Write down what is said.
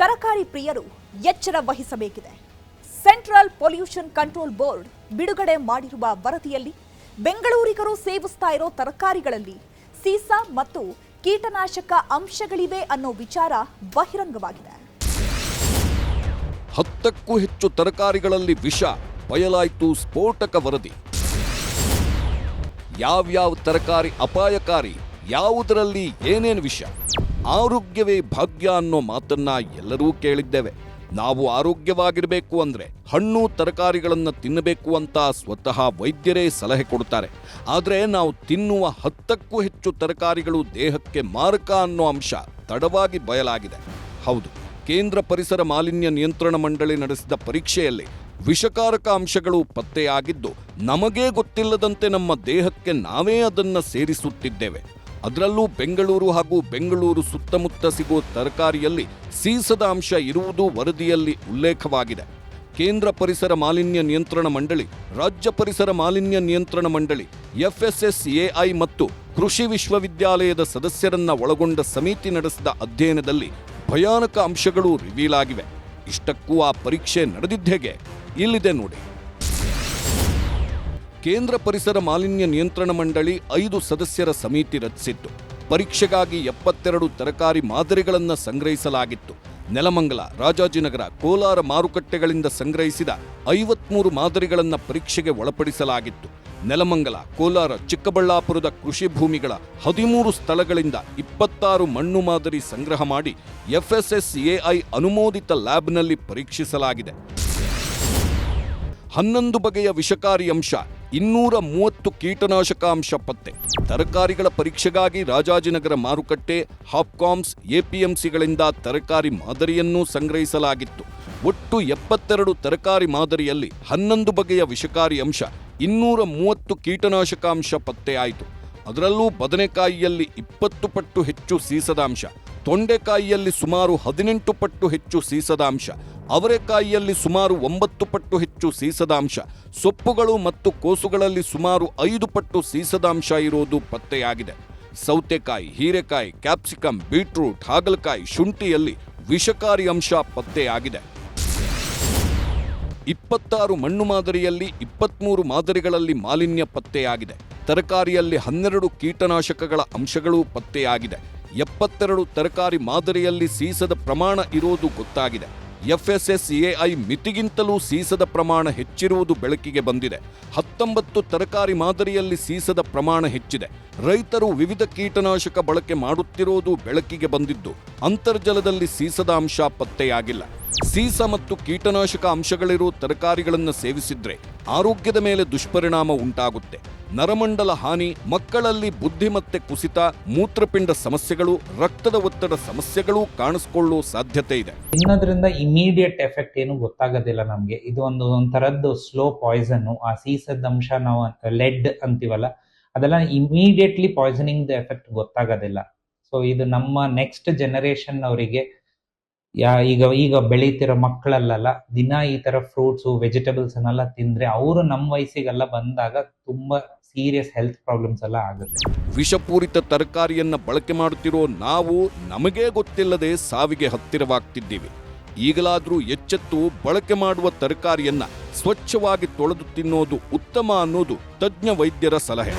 ತರಕಾರಿ ಪ್ರಿಯರು ಎಚ್ಚರ ವಹಿಸಬೇಕಿದೆ. ಸೆಂಟ್ರಲ್ ಪೊಲ್ಯೂಷನ್ ಕಂಟ್ರೋಲ್ ಬೋರ್ಡ್ ಬಿಡುಗಡೆ ಮಾಡಿರುವ ವರದಿಯಲ್ಲಿ ಬೆಂಗಳೂರಿಗರು ಸೇವಿಸ್ತಾ ಇರೋ ತರಕಾರಿಗಳಲ್ಲಿ ಸೀಸ ಮತ್ತು ಕೀಟನಾಶಕ ಅಂಶಗಳಿವೆ ಅನ್ನೋ ವಿಚಾರ ಬಹಿರಂಗವಾಗಿದೆ. 10ಕ್ಕೂ ಹೆಚ್ಚು ತರಕಾರಿಗಳಲ್ಲಿ ವಿಷ, ಬಯಲಾಯಿತು ಸ್ಫೋಟಕ ವರದಿ. ಯಾವ್ಯಾವ ತರಕಾರಿ ಅಪಾಯಕಾರಿ, ಯಾವುದರಲ್ಲಿ ಏನೇನು ವಿಷ? ಆರೋಗ್ಯವೇ ಭಾಗ್ಯ ಅನ್ನೋ ಮಾತನ್ನ ಎಲ್ಲರೂ ಕೇಳಿದ್ದೇವೆ. ನಾವು ಆರೋಗ್ಯವಾಗಿರಬೇಕು ಅಂದ್ರೆ ಹಣ್ಣು ತರಕಾರಿಗಳನ್ನು ತಿನ್ನಬೇಕು ಅಂತ ಸ್ವತಃ ವೈದ್ಯರೇ ಸಲಹೆ ಕೊಡ್ತಾರೆ. ಆದರೆ ನಾವು ತಿನ್ನುವ 10ಕ್ಕೂ ಹೆಚ್ಚು ತರಕಾರಿಗಳು ದೇಹಕ್ಕೆ ಮಾರಕ ಅನ್ನೋ ಅಂಶ ತಡವಾಗಿ ಬಯಲಾಗಿದೆ. ಹೌದು, ಕೇಂದ್ರ ಪರಿಸರ ಮಾಲಿನ್ಯ ನಿಯಂತ್ರಣ ಮಂಡಳಿ ನಡೆಸಿದ ಪರೀಕ್ಷೆಯಲ್ಲಿ ವಿಷಕಾರಕ ಅಂಶಗಳು ಪತ್ತೆಯಾಗಿದ್ದು, ನಮಗೇ ಗೊತ್ತಿಲ್ಲದಂತೆ ನಮ್ಮ ದೇಹಕ್ಕೆ ನಾವೇ ಅದನ್ನು ಸೇರಿಸುತ್ತಿದ್ದೇವೆ. ಅದರಲ್ಲೂ ಬೆಂಗಳೂರು ಹಾಗೂ ಬೆಂಗಳೂರು ಸುತ್ತಮುತ್ತ ಸಿಗುವ ತರಕಾರಿಯಲ್ಲಿ ಸೀಸದ ಅಂಶ ಇರುವುದು ವರದಿಯಲ್ಲಿ ಉಲ್ಲೇಖವಾಗಿದೆ. ಕೇಂದ್ರ ಪರಿಸರ ಮಾಲಿನ್ಯ ನಿಯಂತ್ರಣ ಮಂಡಳಿ, ರಾಜ್ಯ ಪರಿಸರ ಮಾಲಿನ್ಯ ನಿಯಂತ್ರಣ ಮಂಡಳಿ, FSSAI ಮತ್ತು ಕೃಷಿ ವಿಶ್ವವಿದ್ಯಾಲಯದ ಸದಸ್ಯರನ್ನ ಒಳಗೊಂಡ ಸಮಿತಿ ನಡೆಸಿದ ಅಧ್ಯಯನದಲ್ಲಿ ಭಯಾನಕ ಅಂಶಗಳು ರಿವೀಲ್ ಆಗಿವೆ. ಇಷ್ಟಕ್ಕೂ ಆ ಪರೀಕ್ಷೆ ನಡೆದಿದ್ದೇಗೆ ಇಲ್ಲಿದೆ ನೋಡಿ. ಕೇಂದ್ರ ಪರಿಸರ ಮಾಲಿನ್ಯ ನಿಯಂತ್ರಣ ಮಂಡಳಿ 5 ಸದಸ್ಯರ ಸಮಿತಿ ರಚಿಸಿತ್ತು. ಪರೀಕ್ಷೆಗಾಗಿ 72 ತರಕಾರಿ ಮಾದರಿಗಳನ್ನು ಸಂಗ್ರಹಿಸಲಾಗಿತ್ತು. ನೆಲಮಂಗಲ, ರಾಜಾಜಿನಗರ, ಕೋಲಾರ ಮಾರುಕಟ್ಟೆಗಳಿಂದ ಸಂಗ್ರಹಿಸಿದ 53 ಮಾದರಿಗಳನ್ನು ಪರೀಕ್ಷೆಗೆ ಒಳಪಡಿಸಲಾಗಿತ್ತು. ನೆಲಮಂಗಲ, ಕೋಲಾರ, ಚಿಕ್ಕಬಳ್ಳಾಪುರದ ಕೃಷಿ ಭೂಮಿಗಳ 13 ಸ್ಥಳಗಳಿಂದ 26 ಮಣ್ಣು ಮಾದರಿ ಸಂಗ್ರಹ ಮಾಡಿ FSSAI ಅನುಮೋದಿತ ಲ್ಯಾಬ್ನಲ್ಲಿ ಪರೀಕ್ಷಿಸಲಾಗಿದೆ. 11 ಬಗೆಯ ವಿಷಕಾರಿ ಅಂಶ, 230 ಕೀಟನಾಶಕ ಅಂಶ ಪತ್ತೆ. ತರಕಾರಿಗಳ ಪರೀಕ್ಷೆಗಾಗಿ ರಾಜಾಜಿನಗರ ಮಾರುಕಟ್ಟೆ, ಹಾಪ್ಕಾಮ್ಸ್, APMCಗಳಿಂದ ತರಕಾರಿ ಮಾದರಿಯನ್ನೂ ಸಂಗ್ರಹಿಸಲಾಗಿತ್ತು. ಒಟ್ಟು 72 ತರಕಾರಿ ಮಾದರಿಯಲ್ಲಿ 11 ಬಗೆಯ ವಿಷಕಾರಿ ಅಂಶ, 230 ಕೀಟನಾಶಕ ಅಂಶ ಪತ್ತೆಯಾಯಿತು. ಅದರಲ್ಲೂ ಬದನೆಕಾಯಿಯಲ್ಲಿ 20 ಪಟ್ಟು ಹೆಚ್ಚು ಸೀಸದಾಂಶ, ತೊಂಡೆಕಾಯಿಯಲ್ಲಿ ಸುಮಾರು 18 ಪಟ್ಟು ಹೆಚ್ಚು ಸೀಸದಾಂಶ, ಅವರೆಕಾಯಿಯಲ್ಲಿ ಸುಮಾರು 9 ಪಟ್ಟು ಹೆಚ್ಚು ಸೀಸದಾಂಶ, ಸೊಪ್ಪುಗಳು ಮತ್ತು ಕೋಸುಗಳಲ್ಲಿ ಸುಮಾರು 5 ಪಟ್ಟು ಸೀಸದಾಂಶ ಇರೋದು ಪತ್ತೆಯಾಗಿದೆ. ಸೌತೆಕಾಯಿ, ಹೀರೆಕಾಯಿ, ಕ್ಯಾಪ್ಸಿಕಮ್, ಬೀಟ್ರೂಟ್, ಹಾಗಲಕಾಯಿ, ಶುಂಠಿಯಲ್ಲಿ ವಿಷಕಾರಿ ಅಂಶ ಪತ್ತೆಯಾಗಿದೆ. 26 ಮಣ್ಣು ಮಾದರಿಯಲ್ಲಿ 23 ಮಾದರಿಗಳಲ್ಲಿ ಮಾಲಿನ್ಯ ಪತ್ತೆಯಾಗಿದೆ. ತರಕಾರಿಯಲ್ಲಿ 12 ಕೀಟನಾಶಕಗಳ ಅಂಶಗಳು ಪತ್ತೆಯಾಗಿದೆ. 72 ತರಕಾರಿ ಮಾದರಿಯಲ್ಲಿ ಸೀಸದ ಪ್ರಮಾಣ ಇರೋದು ಗೊತ್ತಾಗಿದೆ. FSSAI ಮಿತಿಗಿಂತಲೂ ಸೀಸದ ಪ್ರಮಾಣ ಹೆಚ್ಚಿರುವುದು ಬೆಳಕಿಗೆ ಬಂದಿದೆ. 19 ತರಕಾರಿ ಮಾದರಿಯಲ್ಲಿ ಸೀಸದ ಪ್ರಮಾಣ ಹೆಚ್ಚಿದೆ. ರೈತರು ವಿವಿಧ ಕೀಟನಾಶಕ ಬಳಕೆ ಮಾಡುತ್ತಿರುವುದು ಬೆಳಕಿಗೆ ಬಂದಿದ್ದು, ಅಂತರ್ಜಲದಲ್ಲಿ ಸೀಸದ ಅಂಶ ಪತ್ತೆಯಾಗಿಲ್ಲ. ಸೀಸ ಮತ್ತು ಕೀಟನಾಶಕ ಅಂಶಗಳಿರೋ ತರಕಾರಿಗಳನ್ನು ಸೇವಿಸಿದ್ರೆ ಆರೋಗ್ಯದ ಮೇಲೆ ದುಷ್ಪರಿಣಾಮ ಉಂಟಾಗುತ್ತೆ. ನರಮಂಡಲ ಹಾನಿ, ಮಕ್ಕಳಲ್ಲಿ ಬುದ್ಧಿಮತ್ತೆ ಕುಸಿತ, ಮೂತ್ರಪಿಂಡ ಸಮಸ್ಯೆಗಳು, ರಕ್ತದ ಒತ್ತಡ ಸಮಸ್ಯೆಗಳು ಕಾಣಿಸಿಕೊಳ್ಳುವ ಸಾಧ್ಯತೆ ಇದೆ. ತಿನ್ನೋದ್ರಿಂದ ಇಮಿಡಿಯೇಟ್ ಎಫೆಕ್ಟ್ ಏನು ಗೊತ್ತಾಗೋದಿಲ್ಲ ನಮ್ಗೆ. ಇದು ಒಂಥರದ್ದು ಸ್ಲೋ ಪಾಯ್ಸನ್. ಆ ಸೀಸದ ಅಂಶ ನಾವು ಲೆಡ್ ಅಂತೀವಲ್ಲ, ಅದೆಲ್ಲ ಇಮಿಡಿಯೇಟ್ಲಿ ಪಾಯ್ಸನಿಂಗ್ ಎಫೆಕ್ಟ್ ಗೊತ್ತಾಗೋದಿಲ್ಲ. ಸೊ ಇದು ನಮ್ಮ ನೆಕ್ಸ್ಟ್ ಜನರೇಷನ್ ಅವರಿಗೆ, ಈಗ ಬೆಳೀತಿರೋ ಮಕ್ಕಳಲ್ಲೆಲ್ಲ ದಿನ ಈ ತರ ಫ್ರೂಟ್ಸು, ವೆಜಿಟೇಬಲ್ಸ್ ಅನ್ನೆಲ್ಲ ತಿಂದ್ರೆ ಅವರು ನಮ್ಮ ವಯಸ್ಸಿಗೆಲ್ಲ ಬಂದಾಗ ತುಂಬಾ ಸೀರಿಯಸ್ ಹೆಲ್ತ್ ಪ್ರಾಬ್ಲಮ್ಸ್ ಎಲ್ಲ ಆಗುತ್ತೆ. ವಿಷಪೂರಿತ ತರಕಾರಿಯನ್ನ ಬಳಕೆ ಮಾಡುತ್ತಿರೋ ನಾವು ನಮಗೇ ಗೊತ್ತಿಲ್ಲದೆ ಸಾವಿಗೆ ಹತ್ತಿರವಾಗ್ತಿದ್ದೀವಿ. ಈಗಲಾದ್ರೂ ಎಚ್ಚೆತ್ತು ಬಳಕೆ ಮಾಡುವ ತರಕಾರಿಯನ್ನ ಸ್ವಚ್ಛವಾಗಿ ತೊಳೆದು ತಿನ್ನೋದು ಉತ್ತಮ ಅನ್ನೋದು ತಜ್ಞ ವೈದ್ಯರ ಸಲಹೆ.